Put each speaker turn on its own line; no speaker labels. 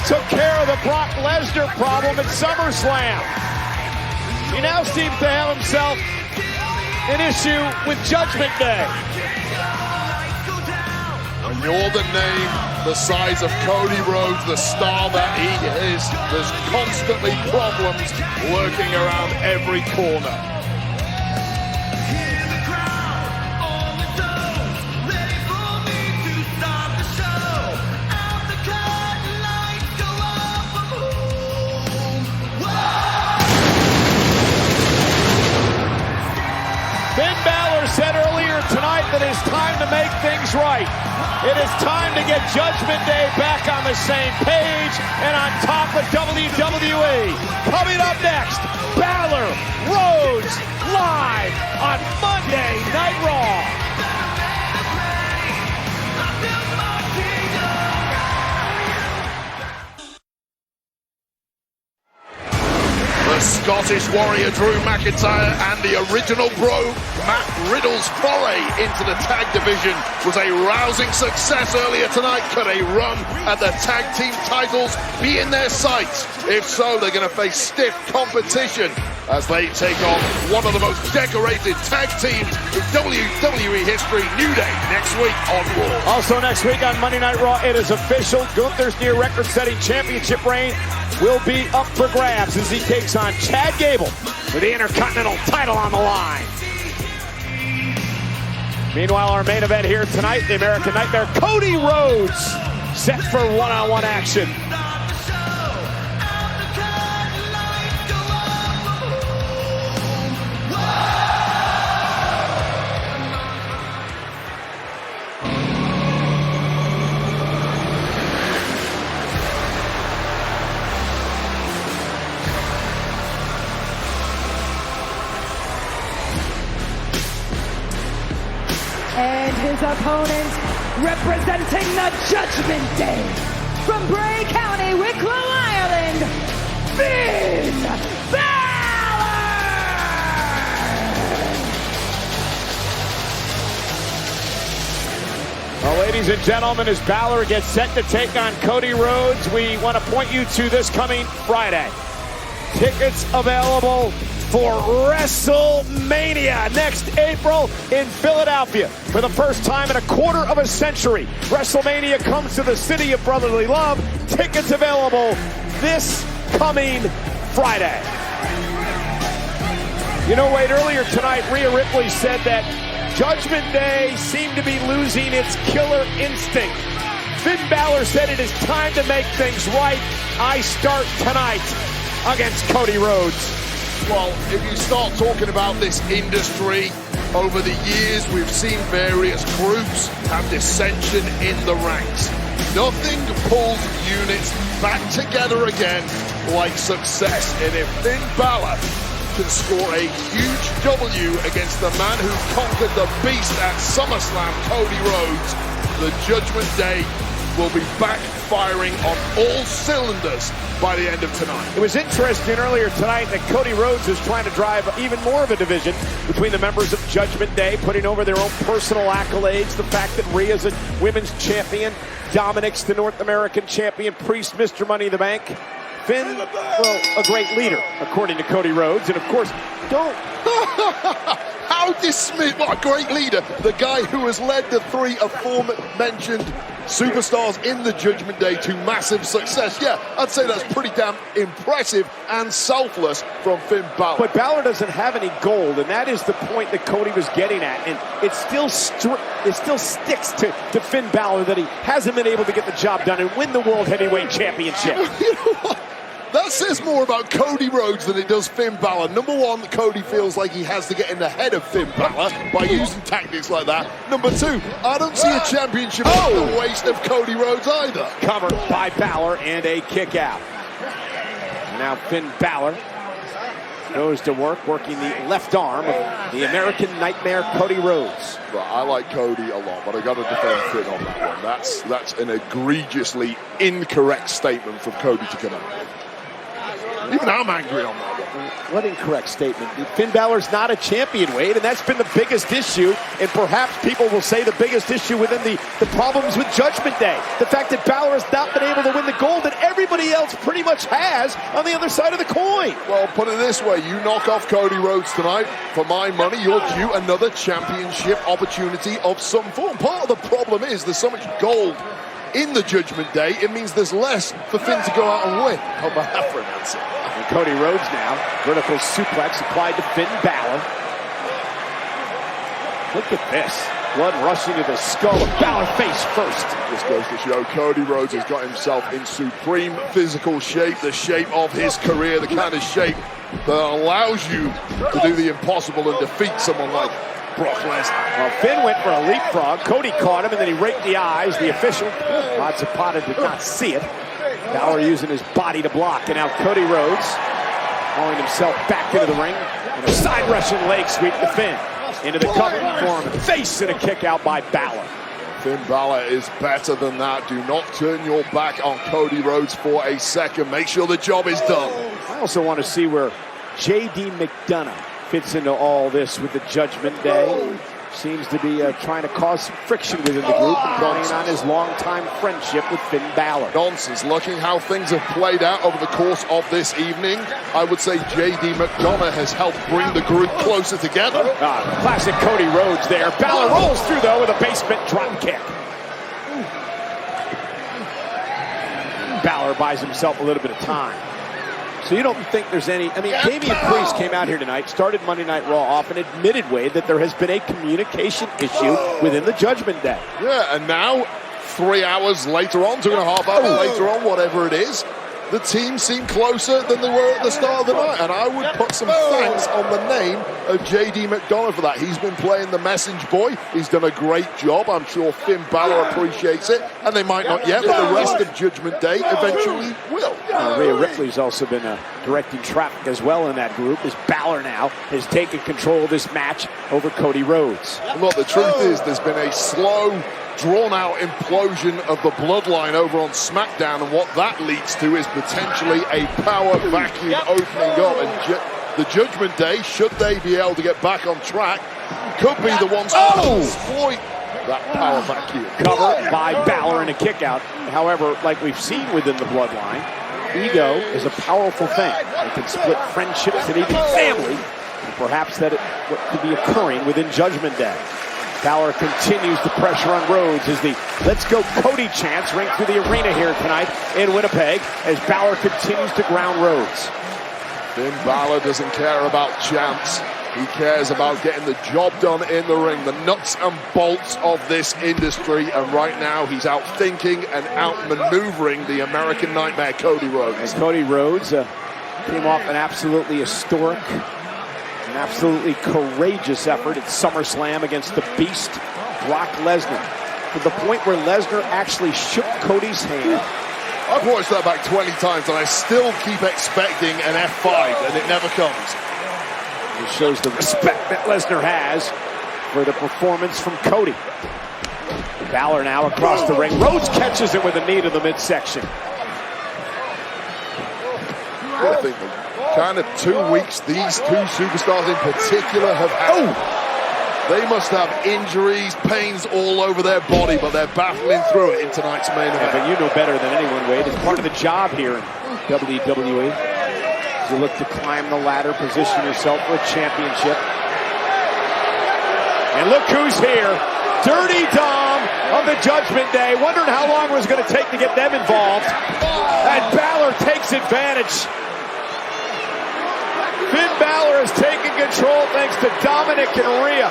took care of the Brock Lesnar problem at SummerSlam. He now seems to have himself an issue with Judgment Day.
When you're the name the size of Cody Rhodes, the star that he is, there's constantly problems lurking around every corner.
Finn Balor said earlier tonight that it's time to make things right. It is time to get Judgment Day back on the same page and on top of WWE. Coming up next, Balor, Rhodes, live on Monday Night Raw.
Scottish Warrior Drew McIntyre and the original bro Matt Riddle's foray into the tag division was a rousing success earlier tonight. Could a run at the tag team titles be in their sights? If so, they're going to face stiff competition as they take on one of the most decorated tag teams in WWE history. New Day next week on Raw.
Also next week on Monday Night Raw, it is official. Gunther's near record-setting championship reign will be up for grabs as he takes on Chad Gable with the Intercontinental title on the line. Meanwhile, our main event here tonight, the American Nightmare, Cody Rhodes, set for one-on-one action.
And his opponent, representing the Judgment Day, from Bray County, Wicklow, Ireland, Finn Balor!
Well, ladies and gentlemen, as Balor gets set to take on Cody Rhodes, we want to point you to this coming Friday. Tickets available for WrestleMania next April in Philadelphia. For the first time in a quarter of a century, WrestleMania comes to the city of brotherly love. Tickets available this coming Friday. You know, Wade, earlier tonight, Rhea Ripley said that Judgment Day seemed to be losing its killer instinct. Finn Balor said it is time to make things right. I start tonight against Cody Rhodes.
Well, if you start talking about this industry, over the years we've seen various groups have dissension in the ranks. Nothing pulls units back together again like success. And if Finn Balor can score a huge W against the man who conquered the beast at SummerSlam, Cody Rhodes, the Judgment Day will be back firing on all cylinders by the end of tonight.
It was interesting earlier tonight that Cody Rhodes is trying to drive even more of a division between the members of Judgment Day, putting over their own personal accolades. The fact that Rhea's a women's champion, Dominic's the North American champion, Priest, Mr. Money in the Bank. Finn, well, a great leader, according to Cody Rhodes. And of course, don't...
How dismiss... What a great leader. The guy who has led the three aforementioned superstars in the Judgment Day to massive success. Yeah, I'd say that's pretty damn impressive and selfless from Finn Balor.
But Balor doesn't have any gold, and that is the point that Cody was getting at. And it still sticks to Finn Balor that he hasn't been able to get the job done and win the World Heavyweight Championship.
You know what? That says more about Cody Rhodes than it does Finn Balor. Number one, Cody feels like he has to get in the head of Finn Balor by using tactics like that. Number two, I don't see a championship on the waist of Cody Rhodes either.
Covered by Balor and a kick out. Now Finn Balor goes to work, working the left arm of the American Nightmare, Cody Rhodes.
Well, I like Cody a lot, but I got to defend Finn on that one. That's an egregiously incorrect statement from Cody to come out. Even I'm angry on that one.
What incorrect statement. Finn Balor's not a champion, Wade, and that's been the biggest issue, and perhaps people will say the biggest issue within the problems with Judgment Day. The fact that Balor has not been able to win the gold that everybody else pretty much has on the other side of the coin.
Well, put it this way, you knock off Cody Rhodes tonight, for my money, you're due another championship opportunity of some form. Part of the problem is there's so much gold in the Judgment Day, it means there's less for Finn to go out and win. How about that for an answer?
And Cody Rhodes now, vertical suplex applied to Finn Balor. Look at this. Blood rushing to the skull of Balor face first.
This goes to show Cody Rhodes has got himself in supreme physical shape, the shape of his career, the kind of shape that allows you to do the impossible and defeat someone like Brock Lesnar.
Well, Finn went for a leapfrog. Cody caught him, and then he raked the eyes. The official, Matsupata, did not see it. Balor using his body to block, and now Cody Rhodes hauling himself back into the ring. And a side Russian leg sweep to Finn. Into the cover for him. Face and a kick out by Balor.
Finn Balor is better than that. Do not turn your back on Cody Rhodes for a second. Make sure the job is done.
I also want to see where J.D. McDonough fits into all this with the Judgment Day. Seems to be trying to cause some friction within the group and playing on his longtime friendship with Finn Balor.
Nonsense. Looking how things have played out over the course of this evening, I would say J.D. McDonough has helped bring the group closer together.
Classic Cody Rhodes there. Balor rolls through, though, with a basement drop kick. Balor buys himself a little bit of time. So you don't think there's any... I mean, Damian Priest came out here tonight, started Monday Night Raw off, and admitted, Wade, that there has been a communication issue within the Judgment Day.
Yeah, and now, 3 hours later on, 2.5 hours later on, whatever it is, the team seem closer than they were at the start of the night. And I would put some thanks on the name of J.D. McDonough for that. He's been playing the message boy. He's done a great job. I'm sure Finn Balor appreciates it. And they might not yet, but the rest of Judgment Day eventually will.
Rhea Ripley's also been directing traffic as well in that group, as Balor now has taken control of this match over Cody Rhodes.
Look, the truth is there's been a slow, drawn-out implosion of the bloodline over on SmackDown, and what that leads to is potentially a power vacuum opening up. And the Judgment Day, should they be able to get back on track, could be the ones to exploit that power vacuum.
Cover by Balor and a kick out. However, like we've seen within the bloodline, ego is a powerful thing. It can split friendships and even family. And perhaps that what could be occurring within Judgment Day. Balor continues the pressure on Rhodes as the "Let's Go Cody" chants ring through the arena here tonight in Winnipeg as Balor continues to ground Rhodes.
Finn Balor doesn't care about chants. He cares about getting the job done in the ring, the nuts and bolts of this industry. And right now, he's out thinking and out-maneuvering the American Nightmare, Cody Rhodes.
And Cody Rhodes came off an absolutely historic, an absolutely courageous effort at SummerSlam against the Beast, Brock Lesnar, to the point where Lesnar actually shook Cody's hand.
I've watched that back 20 times, and I still keep expecting an F5, and it never comes.
It shows the respect that Lesnar has for the performance from Cody. Balor now across the ring. Rhodes catches it with a knee to the midsection.
I think the kind of 2 weeks these two superstars in particular have had. They must have injuries, pains all over their body, but they're battling through it in tonight's main event.
Yeah, but you know better than anyone, Wade. It's part of the job here in WWE. As you look to climb the ladder, position yourself for a championship. And look who's here. Dirty Dom of the Judgment Day. Wondering how long it was going to take to get them involved. And Balor takes advantage. Finn Balor has taken control thanks to Dominic and Rhea.